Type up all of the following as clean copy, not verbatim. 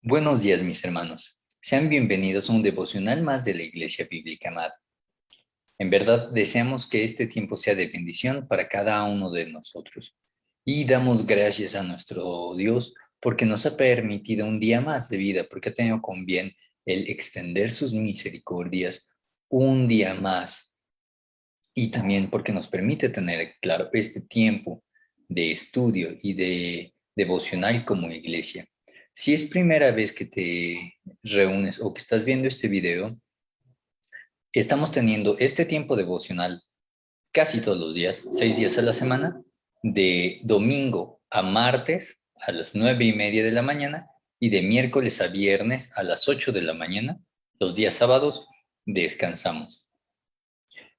Buenos días, mis hermanos. Sean bienvenidos a un devocional más de la Iglesia Bíblica Amada. En verdad, deseamos que este tiempo sea de bendición para cada uno de nosotros. Y damos gracias a nuestro Dios porque nos ha permitido un día más de vida, porque ha tenido con bien el extender sus misericordias un día más. Y también porque nos permite tener, claro, este tiempo de estudio y de devocional como iglesia. Si es primera vez que te reúnes o que estás viendo este video, estamos teniendo este tiempo devocional casi todos los días, 6 días a la semana, de domingo a martes a las 9:30 de la mañana y de miércoles a viernes a las 8 de la mañana. Los días sábados descansamos.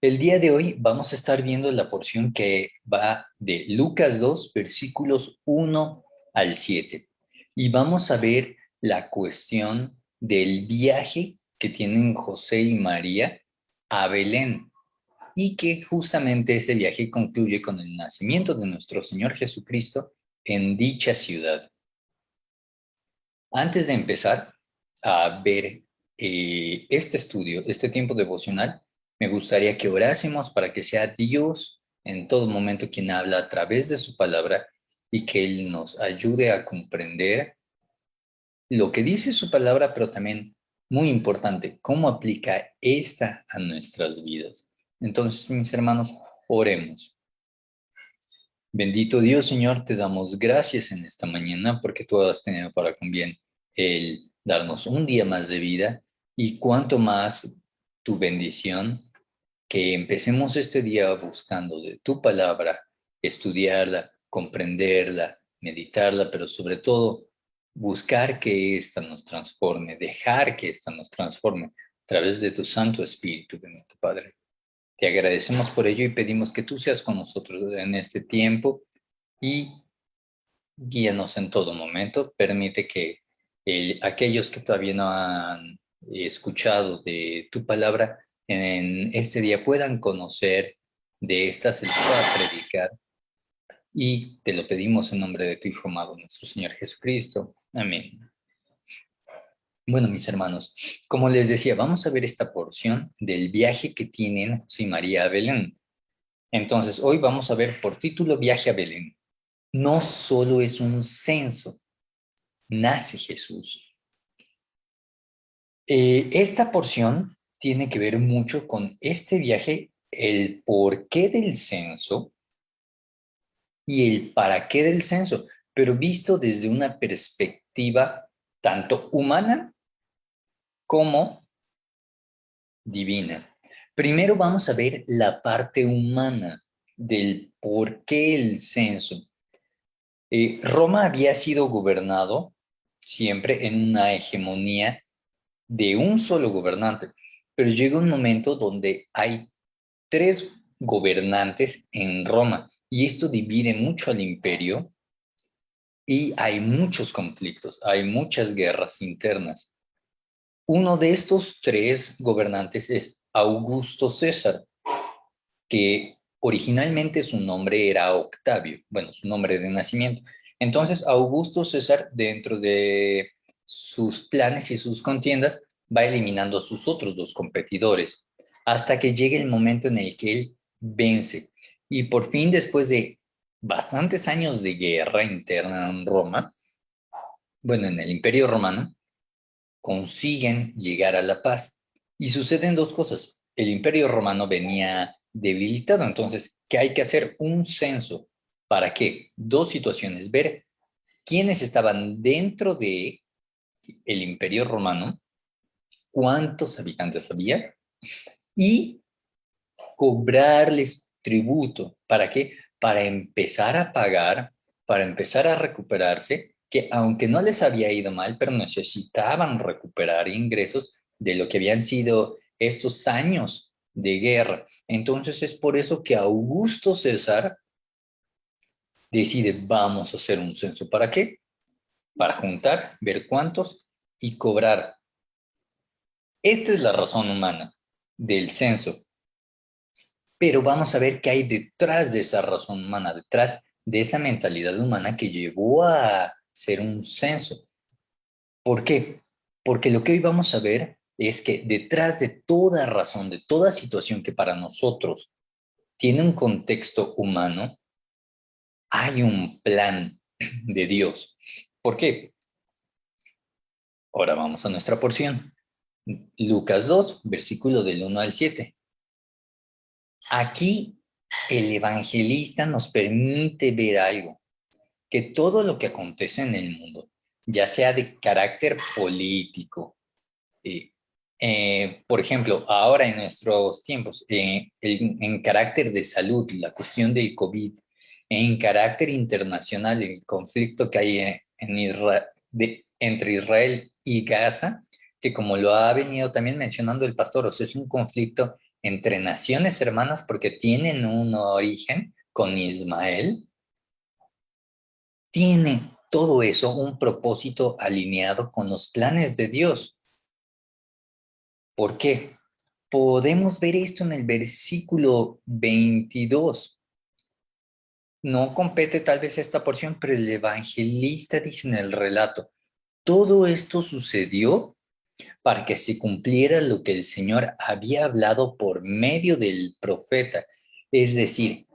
El día de hoy vamos a estar viendo la porción que va de Lucas 2, versículos 1 al 7. Y vamos a ver la cuestión del viaje que tienen José y María a Belén. Y que justamente ese viaje concluye con el nacimiento de nuestro Señor Jesucristo en dicha ciudad. Antes de empezar a ver este estudio, este tiempo devocional, me gustaría que orásemos para que sea Dios en todo momento quien habla a través de su palabra y que Él nos ayude a comprender lo que dice su palabra, pero también, muy importante, cómo aplica esta a nuestras vidas. Entonces, mis hermanos, oremos. Bendito Dios, Señor, te damos gracias en esta mañana porque tú has tenido para con bien el darnos un día más de vida y cuanto más tu bendición, que empecemos este día buscando de tu palabra, estudiarla, comprenderla, meditarla, pero sobre todo buscar que ésta nos transforme, dejar que ésta nos transforme a través de tu Santo Espíritu, bendito Padre. Te agradecemos por ello y pedimos que tú seas con nosotros en este tiempo y guíanos en todo momento. Permite que aquellos que todavía no han escuchado de tu palabra en este día puedan conocer de esta, se les pueda predicar. Y te lo pedimos en nombre de tu Hijo amado, nuestro Señor Jesucristo. Amén. Bueno, mis hermanos, como les decía, vamos a ver esta porción del viaje que tienen José y María a Belén. Entonces, hoy vamos a ver por título Viaje a Belén. No solo es un censo, nace Jesús. Esta porción tiene que ver mucho con este viaje, el porqué del censo y el para qué del censo, pero visto desde una perspectiva tanto humana como divina. Primero vamos a ver la parte humana del por qué el censo. Roma había sido gobernado siempre en una hegemonía de un solo gobernante, pero llega un momento donde hay tres gobernantes en Roma y esto divide mucho al imperio y hay muchos conflictos, hay muchas guerras internas. Uno de estos tres gobernantes es Augusto César, que originalmente su nombre era Octavio, bueno, su nombre de nacimiento. Entonces, Augusto César, dentro de sus planes y sus contiendas, va eliminando a sus otros dos competidores, hasta que llegue el momento en el que él vence. Y por fin, después de bastantes años de guerra interna en Roma, bueno, en el Imperio Romano, consiguen llegar a la paz. Y suceden dos cosas. El Imperio Romano venía debilitado, entonces, ¿qué hay que hacer? Un censo. ¿Para qué? Dos situaciones. Ver quiénes estaban dentro de el Imperio Romano, cuántos habitantes había y cobrarles tributo. ¿Para qué? Para empezar a pagar, para empezar a recuperarse, que aunque no les había ido mal, pero necesitaban recuperar ingresos de lo que habían sido estos años de guerra. Entonces es por eso que Augusto César decide, vamos a hacer un censo. ¿Para qué? Para juntar, ver cuántos y cobrar. Esta es la razón humana del censo. Pero vamos a ver qué hay detrás de esa razón humana, detrás de esa mentalidad humana que llevó a ser un censo. ¿Por qué? Porque lo que hoy vamos a ver es que detrás de toda razón, de toda situación que para nosotros tiene un contexto humano, hay un plan de Dios. ¿Por qué? Ahora vamos a nuestra porción. Lucas 2, versículo del 1 al 7. Aquí el evangelista nos permite ver algo, que todo lo que acontece en el mundo, ya sea de carácter político, eh, por ejemplo, ahora en nuestros tiempos, en carácter de salud, la cuestión del COVID, en carácter internacional, el conflicto que hay entre Israel y Gaza, que como lo ha venido también mencionando el pastor, o sea, es un conflicto entre naciones hermanas porque tienen un origen con Ismael, tiene todo eso un propósito alineado con los planes de Dios. ¿Por qué? Podemos ver esto en el versículo 22. No compete tal vez esta porción, pero el evangelista dice en el relato, todo esto sucedió para que se cumpliera lo que el Señor había hablado por medio del profeta. Es decir,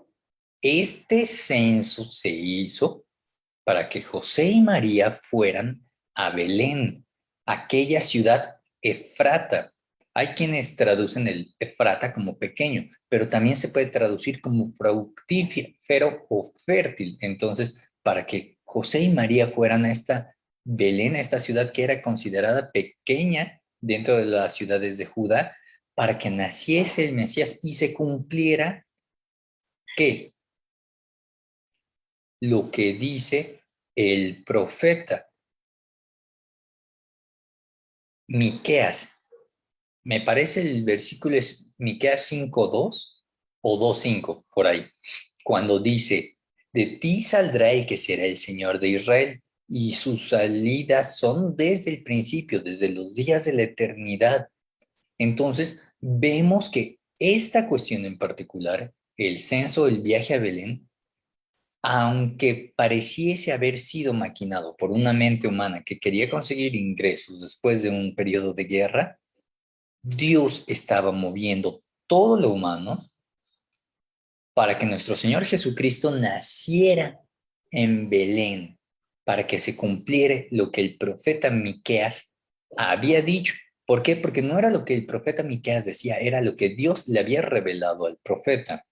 este censo se hizo para que José y María fueran a Belén, aquella ciudad Efrata. Hay quienes traducen el Efrata como pequeño, pero también se puede traducir como fructífero o fértil. Entonces, para que José y María fueran a esta Belén, a esta ciudad que era considerada pequeña dentro de las ciudades de Judá, para que naciese el Mesías y se cumpliera que lo que dice el profeta Miqueas. Me parece el versículo es Miqueas 5:2 o 2:5 por ahí, cuando dice, de ti saldrá el que será el Señor de Israel, y sus salidas son desde el principio, desde los días de la eternidad. Entonces, vemos que esta cuestión en particular, el censo, el viaje a Belén, aunque pareciese haber sido maquinado por una mente humana que quería conseguir ingresos después de un periodo de guerra, Dios estaba moviendo todo lo humano para que nuestro Señor Jesucristo naciera en Belén, para que se cumpliera lo que el profeta Miqueas había dicho. ¿Por qué? Porque no era lo que el profeta Miqueas decía, era lo que Dios le había revelado al profeta.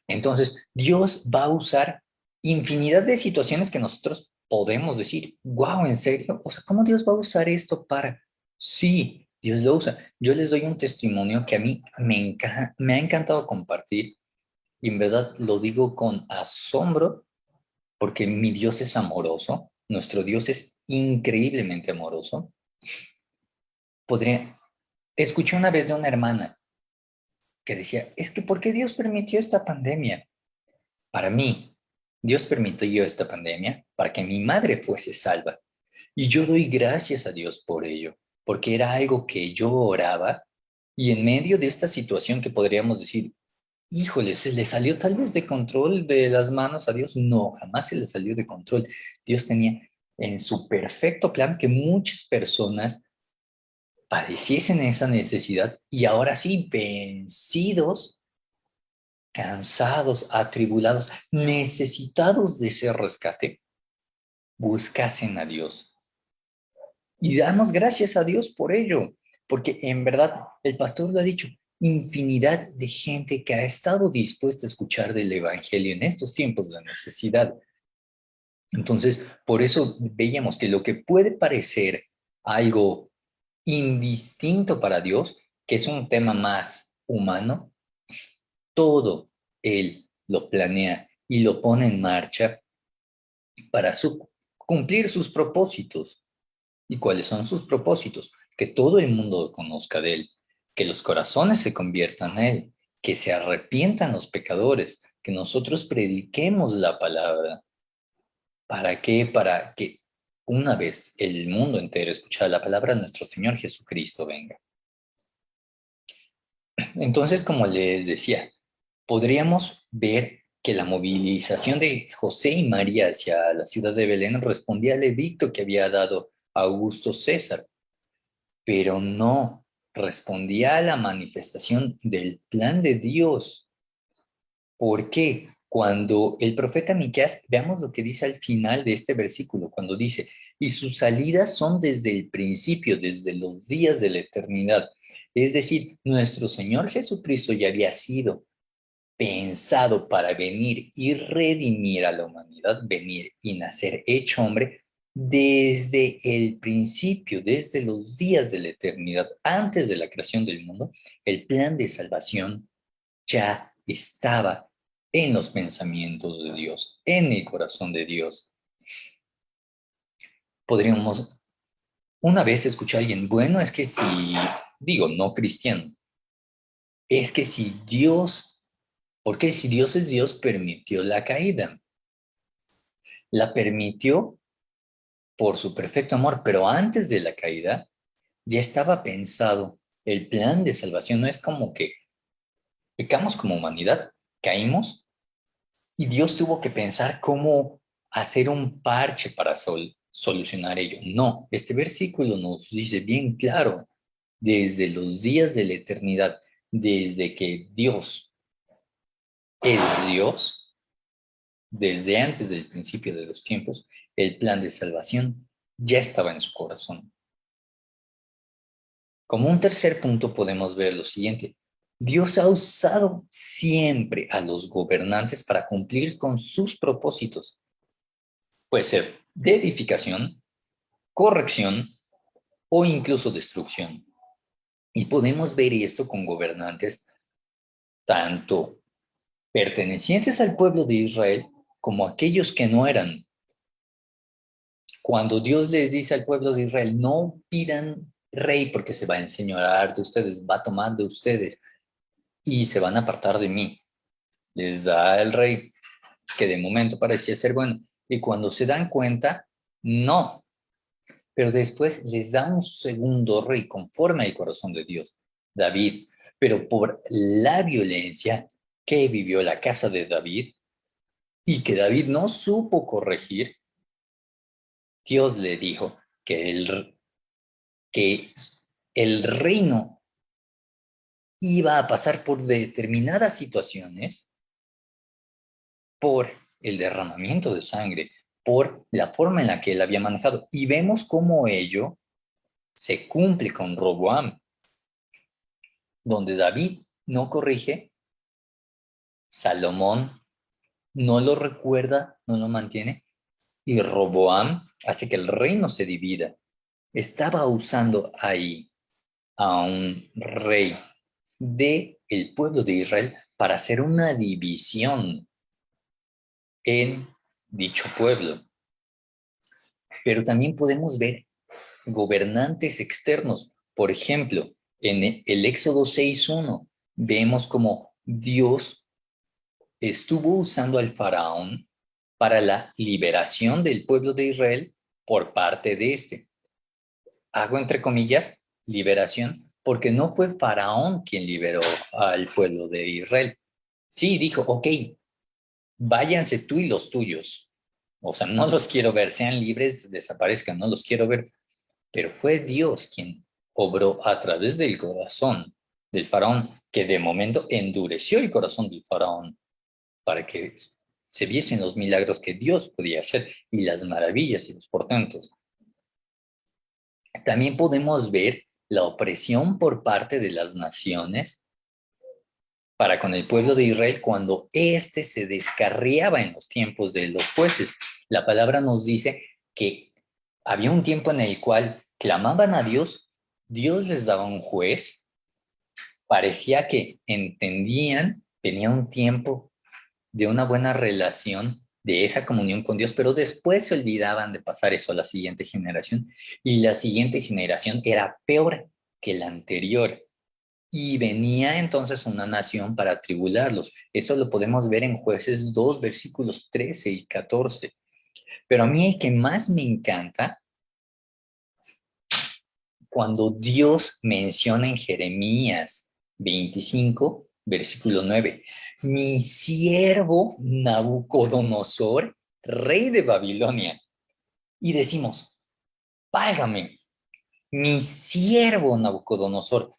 Entonces, Dios va a usar infinidad de situaciones que nosotros podemos decir, wow, ¿en serio? O sea, ¿cómo Dios va a usar esto para? Sí, Dios lo usa. Yo les doy un testimonio que a mí me ha encantado compartir y en verdad lo digo con asombro porque mi Dios es amoroso, nuestro Dios es increíblemente amoroso. Podría, escuché una vez de una hermana que decía, es que ¿por qué Dios permitió esta pandemia? Para mí, Dios permitió esta pandemia para que mi madre fuese salva. Y yo doy gracias a Dios por ello, porque era algo que yo oraba y en medio de esta situación que podríamos decir, híjole, se le salió tal vez de control de las manos a Dios. No, jamás se le salió de control. Dios tenía en su perfecto plan que muchas personas padeciesen esa necesidad y ahora sí, vencidos, cansados, atribulados, necesitados de ese rescate, buscasen a Dios. Y damos gracias a Dios por ello, porque en verdad el pastor lo ha dicho, infinidad de gente que ha estado dispuesta a escuchar del Evangelio en estos tiempos de necesidad. Entonces, por eso veíamos que lo que puede parecer algo indistinto para Dios, que es un tema más humano, todo Él lo planea y lo pone en marcha para cumplir sus propósitos. ¿Y cuáles son sus propósitos? Que todo el mundo conozca de Él, que los corazones se conviertan a Él, que se arrepientan los pecadores, que nosotros prediquemos la palabra. ¿Para qué? Para que una vez el mundo entero escuche la palabra, nuestro Señor Jesucristo venga. Entonces, como les decía, podríamos ver que la movilización de José y María hacia la ciudad de Belén respondía al edicto que había dado Augusto César, pero no respondía a la manifestación del plan de Dios. ¿Por qué? Cuando el profeta Miqueas, veamos lo que dice al final de este versículo, cuando dice, y sus salidas son desde el principio, desde los días de la eternidad. Es decir, nuestro Señor Jesucristo ya había sido pensado para venir y redimir a la humanidad, venir y nacer hecho hombre desde el principio, desde los días de la eternidad, antes de la creación del mundo. El plan de salvación ya estaba en los pensamientos de Dios, en el corazón de Dios. Podríamos una vez escuchar a alguien, bueno, es que si, digo, no cristiano, es que si Dios, porque si Dios es Dios, permitió la caída. La permitió por su perfecto amor, pero antes de la caída ya estaba pensado el plan de salvación. No es como que pecamos como humanidad, caímos y Dios tuvo que pensar cómo hacer un parche para solucionar ello. No, este versículo nos dice bien claro, desde los días de la eternidad, desde que Dios es Dios, desde antes del principio de los tiempos, el plan de salvación ya estaba en su corazón. Como un tercer punto podemos ver lo siguiente. Dios ha usado siempre a los gobernantes para cumplir con sus propósitos. Puede ser de edificación, corrección o incluso destrucción. Y podemos ver esto con gobernantes tanto pertenecientes al pueblo de Israel como aquellos que no eran. Cuando Dios les dice al pueblo de Israel, no pidan rey porque se va a enseñorear de ustedes, va a tomar de ustedes y se van a apartar de mí. Les da el rey que de momento parecía ser bueno. Y cuando se dan cuenta, no. Pero después les da un segundo rey conforme al corazón de Dios, David. Pero por la violencia que vivió la casa de David y que David no supo corregir, Dios le dijo que el reino iba a pasar por determinadas situaciones, por el derramamiento de sangre, por la forma en la que él había manejado. Y vemos cómo ello se cumple con Roboam, donde David no corrige, Salomón no lo recuerda, no lo mantiene, y Roboam hace que el reino se divida. Estaba usando ahí a un rey del pueblo de Israel para hacer una división en dicho pueblo. Pero también podemos ver gobernantes externos. Por ejemplo, en el Éxodo 6:1 vemos como Dios estuvo usando al faraón para la liberación del pueblo de Israel por parte de este. Hago entre comillas, liberación, porque no fue faraón quien liberó al pueblo de Israel. Sí, dijo, ok, váyanse tú y los tuyos. O sea, no los quiero ver, sean libres, desaparezcan, no los quiero ver. Pero fue Dios quien obró a través del corazón del faraón, que de momento endureció el corazón del faraón para que se viesen los milagros que Dios podía hacer y las maravillas y los portentos. También podemos ver la opresión por parte de las naciones para con el pueblo de Israel cuando éste se descarriaba en los tiempos de los jueces. La palabra nos dice que había un tiempo en el cual clamaban a Dios, Dios les daba un juez, parecía que entendían, tenía un tiempo de una buena relación, de esa comunión con Dios, pero después se olvidaban de pasar eso a la siguiente generación y la siguiente generación era peor que la anterior. Y venía entonces una nación para tribularlos. Eso lo podemos ver en Jueces 2, versículos 13 y 14. Pero a mí el que más me encanta, cuando Dios menciona en Jeremías 25, versículo 9, mi siervo Nabucodonosor, rey de Babilonia. Y decimos, válgame, mi siervo Nabucodonosor,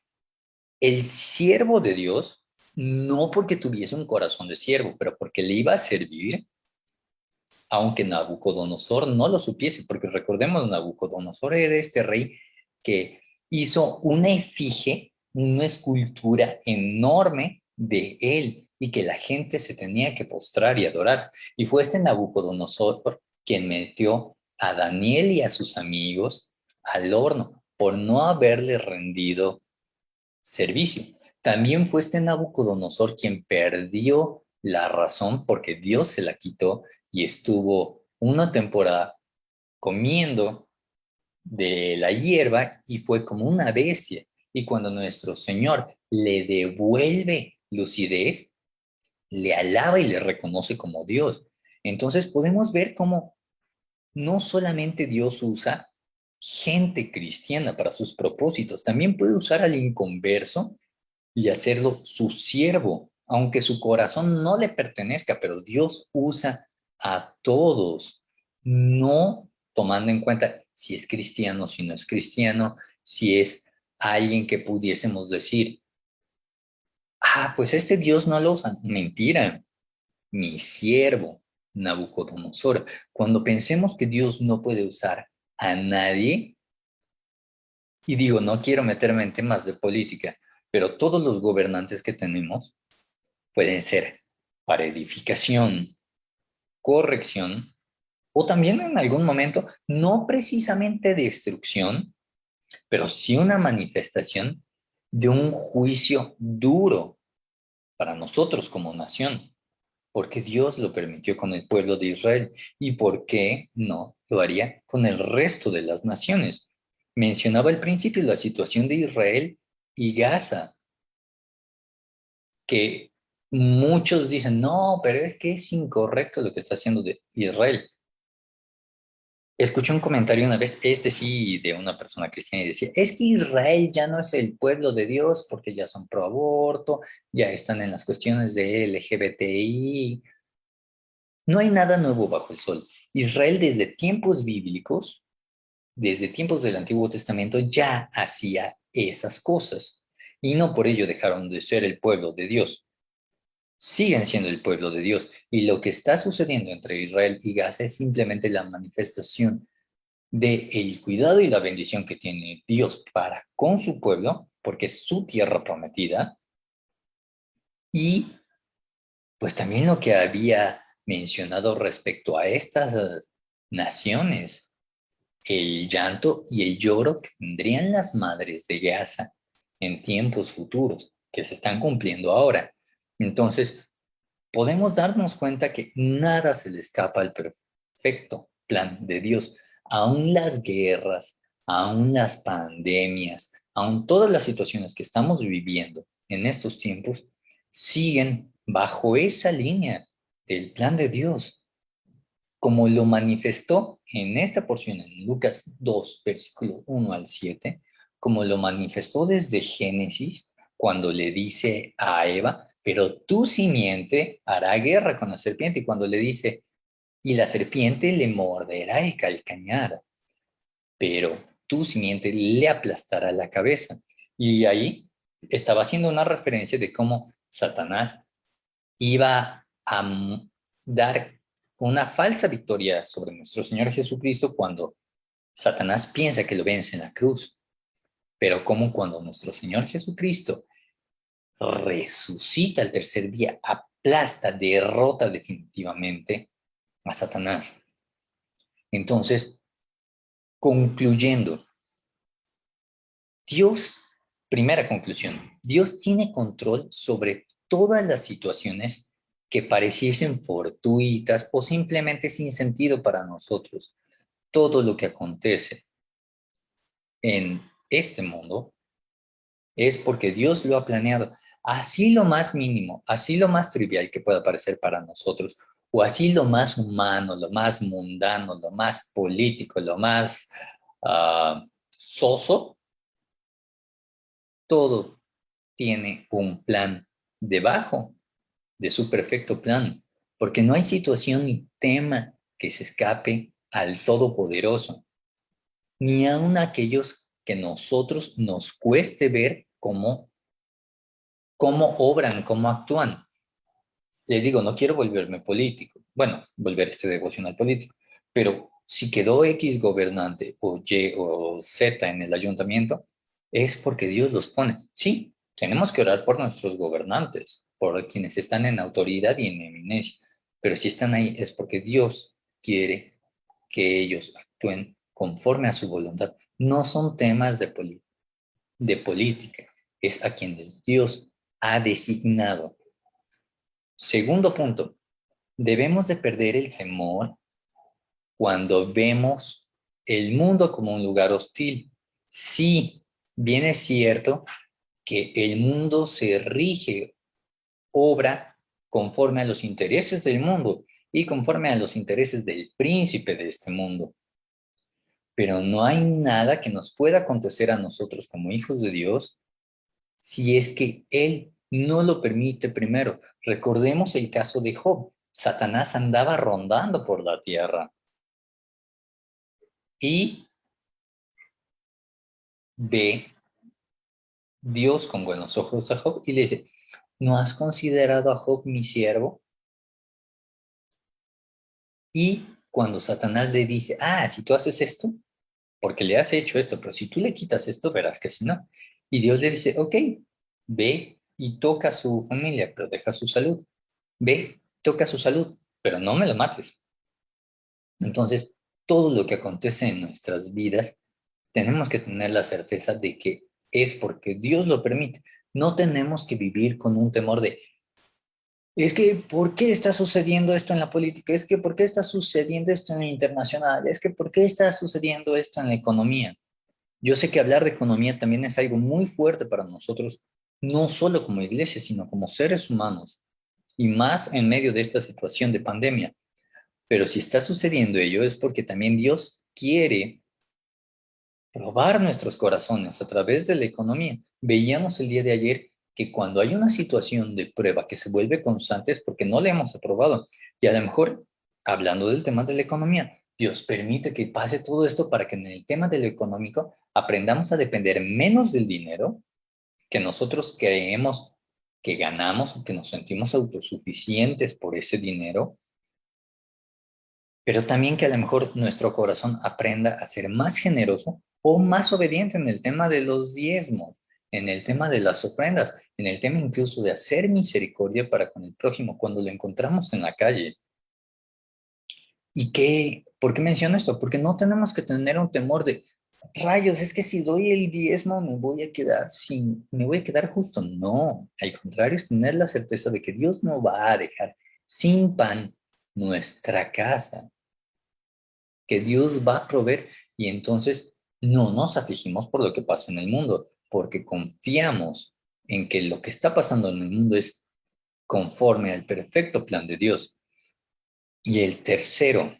el siervo de Dios, no porque tuviese un corazón de siervo, pero porque le iba a servir, aunque Nabucodonosor no lo supiese, porque recordemos, Nabucodonosor era este rey que hizo una efigie, una escultura enorme de él y que la gente se tenía que postrar y adorar. Y fue este Nabucodonosor quien metió a Daniel y a sus amigos al horno por no haberle rendido servicio. También fue este Nabucodonosor quien perdió la razón porque Dios se la quitó y estuvo una temporada comiendo de la hierba y fue como una bestia. Y cuando nuestro Señor le devuelve lucidez, le alaba y le reconoce como Dios. Entonces podemos ver cómo no solamente Dios usa gente cristiana para sus propósitos, también puede usar al inconverso y hacerlo su siervo, aunque su corazón no le pertenezca, pero Dios usa a todos, no tomando en cuenta si es cristiano, si no es cristiano, si es alguien que pudiésemos decir, pues este Dios no lo usa. Mentira, mi siervo, Nabucodonosor. Cuando pensemos que Dios no puede usar a nadie, y digo, no quiero meterme en temas de política, pero todos los gobernantes que tenemos pueden ser para edificación, corrección o también en algún momento, no precisamente destrucción, pero sí una manifestación de un juicio duro para nosotros como nación, porque Dios lo permitió con el pueblo de Israel y por qué no lo haría con el resto de las naciones. Mencionaba al principio la situación de Israel y Gaza, que muchos dicen, no, pero es que es incorrecto lo que está haciendo de Israel. Escuché un comentario una vez, este sí, de una persona cristiana y decía, es que Israel ya no es el pueblo de Dios porque ya son pro aborto, ya están en las cuestiones de LGBTI. No hay nada nuevo bajo el sol. Israel desde tiempos bíblicos, desde tiempos del Antiguo Testamento, ya hacía esas cosas. Y no por ello dejaron de ser el pueblo de Dios. Siguen siendo el pueblo de Dios. Y lo que está sucediendo entre Israel y Gaza es simplemente la manifestación de el cuidado y la bendición que tiene Dios para con su pueblo, porque es su tierra prometida, y pues también lo que había mencionado respecto a estas naciones, el llanto y el lloro que tendrían las madres de Gaza en tiempos futuros, que se están cumpliendo ahora. Entonces, podemos darnos cuenta que nada se le escapa al perfecto plan de Dios. Aún las guerras, aún las pandemias, aún todas las situaciones que estamos viviendo en estos tiempos, siguen bajo esa línea del plan de Dios, como lo manifestó en esta porción en Lucas 2, versículo 1 al 7, como lo manifestó desde Génesis, cuando le dice a Eva, pero tu simiente hará guerra con la serpiente, y cuando le dice, y la serpiente le morderá el calcañar, pero tu simiente le aplastará la cabeza. Y ahí estaba haciendo una referencia de cómo Satanás iba a dar una falsa victoria sobre nuestro Señor Jesucristo cuando Satanás piensa que lo vence en la cruz, pero como cuando nuestro Señor Jesucristo resucita el tercer día, aplasta, derrota definitivamente a Satanás. Entonces, concluyendo, Dios, primera conclusión, Dios tiene control sobre todas las situaciones que pareciesen fortuitas o simplemente sin sentido para nosotros. Todo lo que acontece en este mundo es porque Dios lo ha planeado. Así lo más mínimo, así lo más trivial que pueda parecer para nosotros, o así lo más humano, lo más mundano, lo más político, lo más soso, todo tiene un plan debajo de su perfecto plan, porque no hay situación ni tema que se escape al Todopoderoso. ni aun aquellos que nosotros nos cueste ver cómo obran, cómo actúan. Les digo, no quiero volverme político, bueno, volver este devocional político, pero si quedó X gobernante o Y o Z en el ayuntamiento, es porque Dios los pone. Sí, tenemos que orar por nuestros gobernantes, por quienes están en autoridad y en eminencia, pero si están ahí es porque Dios quiere que ellos actúen conforme a su voluntad. No son temas de política, es a quienes Dios ha designado. Segundo punto, debemos de perder el temor cuando vemos el mundo como un lugar hostil. Sí, bien es cierto que el mundo se rige, obra conforme a los intereses del mundo y conforme a los intereses del príncipe de este mundo. Pero no hay nada que nos pueda acontecer a nosotros como hijos de Dios si es que Él no lo permite primero. Recordemos el caso de Job. Satanás andaba rondando por la tierra y ve Dios con buenos ojos a Job y le dice, ¿no has considerado a Job mi siervo? Y cuando Satanás le dice, si tú haces esto, porque le has hecho esto, pero si tú le quitas esto, verás que si no. Y Dios le dice, ok, ve y toca a su familia, pero deja su salud. Ve, toca su salud, pero no me lo mates. Entonces, todo lo que acontece en nuestras vidas, tenemos que tener la certeza de que es porque Dios lo permite. No tenemos que vivir con un temor de, es que, ¿por qué está sucediendo esto en la política? Es que, ¿por qué está sucediendo esto en la internacional? Es que, ¿por qué está sucediendo esto en la economía? Yo sé que hablar de economía también es algo muy fuerte para nosotros, no solo como iglesia, sino como seres humanos, y más en medio de esta situación de pandemia. Pero si está sucediendo ello es porque también Dios quiere probar nuestros corazones a través de la economía. Veíamos el día de ayer que cuando hay una situación de prueba que se vuelve constante es porque no le hemos aprobado. Y a lo mejor, hablando del tema de la economía, Dios permite que pase todo esto para que en el tema de lo económico aprendamos a depender menos del dinero que nosotros creemos que ganamos o que nos sentimos autosuficientes por ese dinero, pero también que a lo mejor nuestro corazón aprenda a ser más generoso o más obediente en el tema de los diezmos, en el tema de las ofrendas, en el tema incluso de hacer misericordia para con el prójimo cuando lo encontramos en la calle. ¿Y por qué menciono esto? Porque no tenemos que tener un temor de, rayos, es que si doy el diezmo me voy a quedar justo. No, al contrario, es tener la certeza de que Dios no va a dejar sin pan nuestra casa, que Dios va a proveer y entonces no nos afligimos por lo que pasa en el mundo, porque confiamos en que lo que está pasando en el mundo es conforme al perfecto plan de Dios. Y el tercero,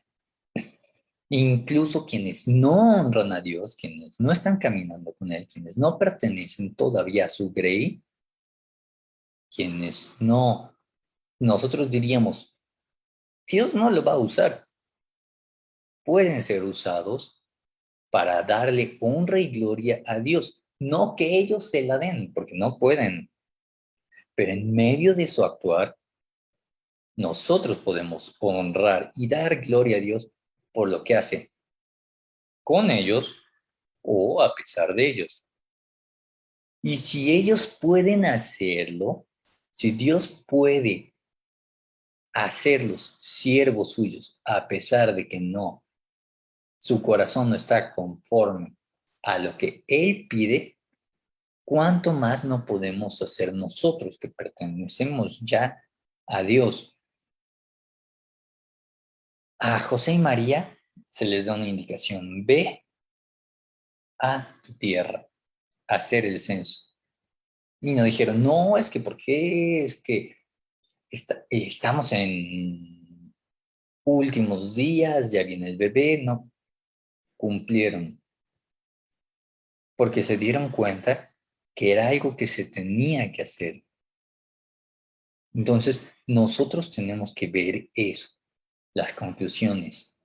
incluso quienes no honran a Dios, quienes no están caminando con Él, quienes no pertenecen todavía a su grey, quienes no, nosotros diríamos, Dios no lo va a usar, pueden ser usados para darle honra y gloria a Dios. No que ellos se la den, porque no pueden, pero en medio de su actuar, nosotros podemos honrar y dar gloria a Dios por lo que hace con ellos o a pesar de ellos. Y si ellos pueden hacerlo, si Dios puede hacerlos siervos suyos, a pesar de que no, su corazón no está conforme a lo que Él pide, ¿cuánto más no podemos hacer nosotros que pertenecemos ya a Dios? A José y María se les da una indicación, ve a tu tierra a hacer el censo. Y no dijeron, no, es que ¿por qué? Es que estamos en últimos días, ya viene el bebé, no, cumplieron, porque se dieron cuenta que era algo que se tenía que hacer. Entonces, nosotros tenemos que ver eso, las conclusiones.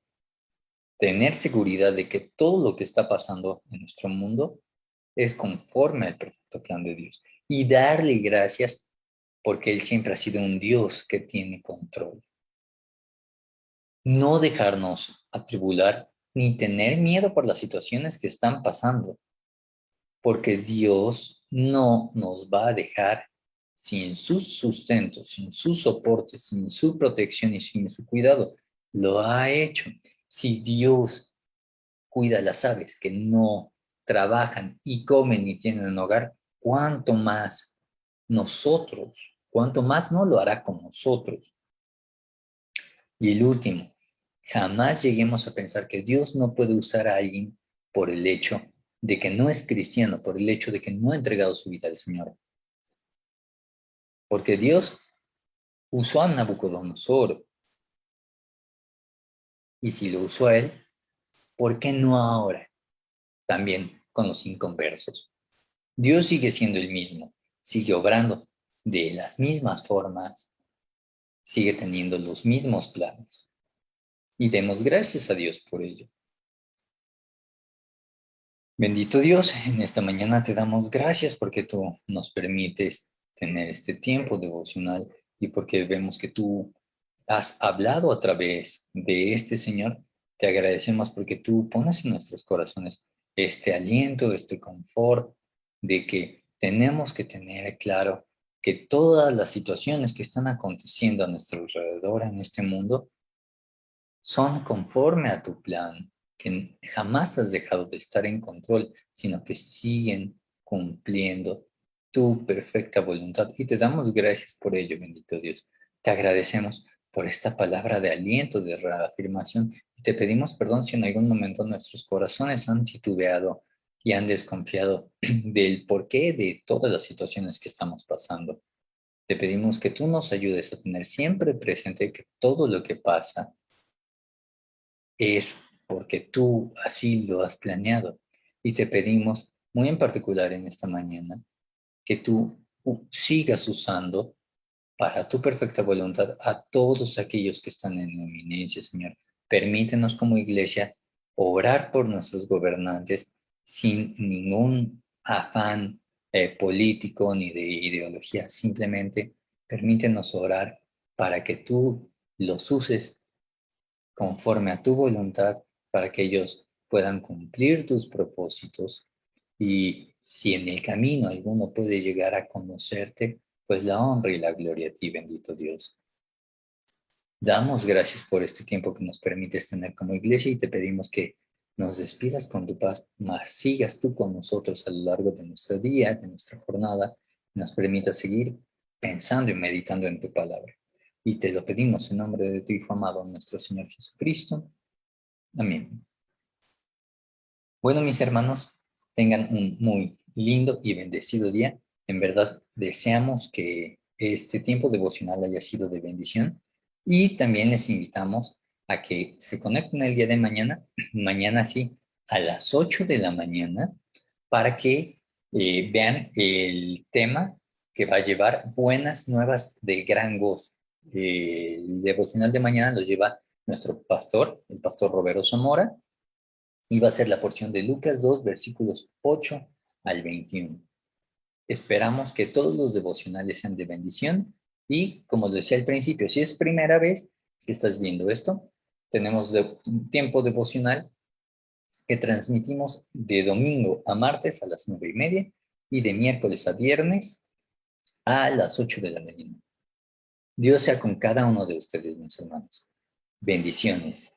tener seguridad de que todo lo que está pasando en nuestro mundo es conforme al perfecto plan de Dios. Y darle gracias porque Él siempre ha sido un Dios que tiene control. No dejarnos atribular ni tener miedo por las situaciones que están pasando, porque Dios no nos va a dejar sin su sustento, sin su soporte, sin su protección y sin su cuidado. Lo ha hecho. Si Dios cuida a las aves que no trabajan y comen y tienen un hogar, ¿cuánto más nosotros? ¿Cuánto más no lo hará con nosotros? Y el último, jamás lleguemos a pensar que Dios no puede usar a alguien por el hecho de que no es cristiano, por el hecho de que no ha entregado su vida al Señor. Porque Dios usó a Nabucodonosor, y si lo usó a él, ¿por qué no ahora? También con los inconversos. Dios sigue siendo el mismo, sigue obrando de las mismas formas, sigue teniendo los mismos planes. Y demos gracias a Dios por ello. Bendito Dios, en esta mañana te damos gracias porque tú nos permites tener este tiempo devocional y porque vemos que tú has hablado a través de este Señor. Te agradecemos porque tú pones en nuestros corazones este aliento, este confort de que tenemos que tener claro que todas las situaciones que están aconteciendo a nuestro alrededor en este mundo son conforme a tu plan, que jamás has dejado de estar en control, sino que siguen cumpliendo tu perfecta voluntad. Y te damos gracias por ello, bendito Dios. Te agradecemos por esta palabra de aliento, de reafirmación. Y te pedimos perdón si en algún momento nuestros corazones han titubeado y han desconfiado del porqué de todas las situaciones que estamos pasando. Te pedimos que tú nos ayudes a tener siempre presente que todo lo que pasa es porque tú así lo has planeado. Y te pedimos, muy en particular en esta mañana, que tú sigas usando para tu perfecta voluntad a todos aquellos que están en eminencia, Señor. Permítenos como iglesia orar por nuestros gobernantes sin ningún afán político ni de ideología. Simplemente permítenos orar para que tú los uses conforme a tu voluntad para que ellos puedan cumplir tus propósitos. Y si en el camino alguno puede llegar a conocerte, pues la honra y la gloria a ti, bendito Dios. Damos gracias por este tiempo que nos permites tener como iglesia y te pedimos que nos despidas con tu paz, mas sigas tú con nosotros a lo largo de nuestro día, de nuestra jornada, y nos permitas seguir pensando y meditando en tu palabra. Y te lo pedimos en nombre de tu Hijo amado, nuestro Señor Jesucristo. Amén. Bueno, mis hermanos, tengan un muy lindo y bendecido día. En verdad, deseamos que este tiempo devocional haya sido de bendición y también les invitamos a que se conecten el día de mañana, mañana sí, a las 8 de la mañana, para que vean el tema que va a llevar buenas nuevas de gran gozo. El devocional de mañana lo lleva nuestro pastor, el pastor Roberto Zamora, y va a ser la porción de Lucas 2, versículos 8 al 21. Esperamos que todos los devocionales sean de bendición y, como decía al principio, si es primera vez que estás viendo esto, tenemos un tiempo devocional que transmitimos de domingo a martes a las 9:30 y de miércoles a viernes a las 8 de la mañana. Dios sea con cada uno de ustedes, mis hermanos. Bendiciones.